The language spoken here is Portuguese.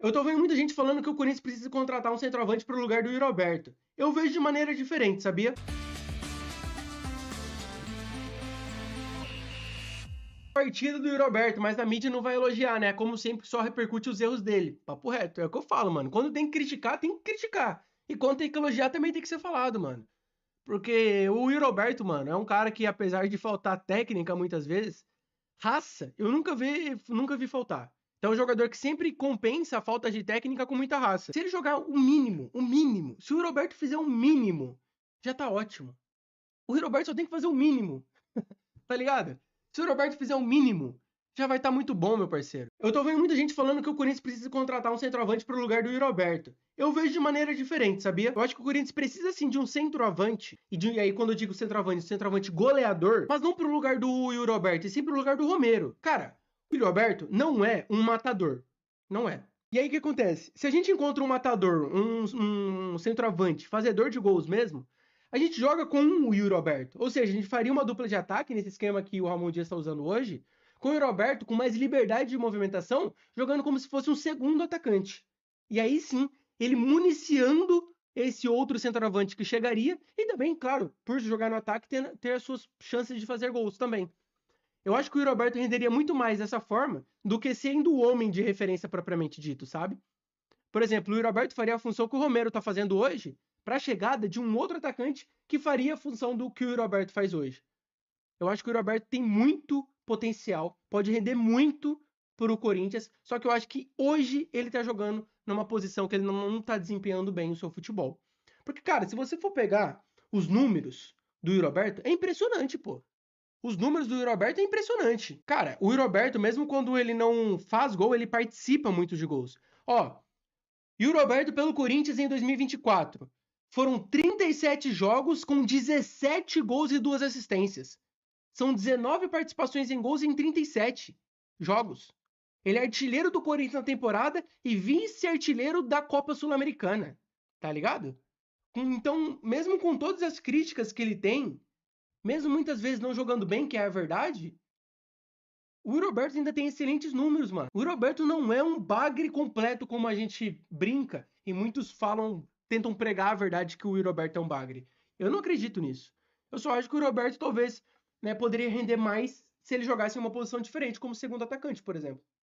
Eu tô vendo muita gente falando que o Corinthians precisa contratar um centroavante pro lugar do Yuri Alberto. Eu vejo de maneira diferente, sabia? Partida do Yuri Alberto, mas a mídia não vai elogiar, né? Como sempre, só repercute os erros dele. Papo reto, é o que eu falo, mano. Quando tem que criticar, tem que criticar. E quando tem que elogiar, também tem que ser falado, mano. Porque o Yuri Alberto, mano, é um cara que, apesar de faltar técnica muitas vezes, raça, eu nunca vi faltar. Então é um jogador que sempre compensa a falta de técnica com muita raça. Se ele jogar o mínimo, se o Roberto fizer o mínimo, já tá ótimo. O Roberto só tem que fazer o mínimo, tá ligado? Se o Roberto fizer o mínimo, já vai estar muito bom, meu parceiro. Eu tô vendo muita gente falando que o Corinthians precisa contratar um centroavante pro lugar do Yuri Alberto. Eu vejo de maneira diferente, sabia? Eu acho que o Corinthians precisa sim de um centroavante. E aí, quando eu digo centroavante goleador, mas não pro lugar do Yuri Alberto, e sim pro lugar do Romero. Cara, o Yuri Alberto não é um matador. Não é. E aí o que acontece? Se a gente encontra um matador, um centroavante, fazedor de gols mesmo, a gente joga com o Yuri Alberto. Ou seja, a gente faria uma dupla de ataque nesse esquema que o Ramon Dias está usando hoje, com o Yuri Alberto com mais liberdade de movimentação, jogando como se fosse um segundo atacante. E aí sim, ele municiando esse outro centroavante que chegaria, e também, claro, por jogar no ataque, ter as suas chances de fazer gols também. Eu acho que o Yuri Alberto renderia muito mais dessa forma do que sendo o homem de referência propriamente dito, sabe? Por exemplo, o Yuri Alberto faria a função que o Romero está fazendo hoje para a chegada de um outro atacante que faria a função do que o Yuri Alberto faz hoje. Eu acho que o Yuri Alberto tem muito potencial, pode render muito para o Corinthians, só que eu acho que hoje ele está jogando numa posição que ele não está desempenhando bem o seu futebol. Porque, cara, se você for pegar os números do Yuri Alberto, é impressionante, pô. Os números do Yuri Alberto é impressionante. Cara, o Yuri Alberto, mesmo quando ele não faz gol, ele participa muito de gols. Ó, Yuri Alberto pelo Corinthians em 2024. Foram 37 jogos com 17 gols e 2 assistências. São 19 participações em gols em 37 jogos. Ele é artilheiro do Corinthians na temporada e vice-artilheiro da Copa Sul-Americana. Tá ligado? Então, mesmo com todas as críticas que ele tem, mesmo muitas vezes não jogando bem, que é a verdade, o Roberto ainda tem excelentes números, mano. O Roberto não é um bagre completo como a gente brinca e muitos falam, tentam pregar a verdade que o Roberto é um bagre. Eu não acredito nisso. Eu só acho que o Roberto talvez, né, poderia render mais se ele jogasse em uma posição diferente, como segundo atacante, por exemplo.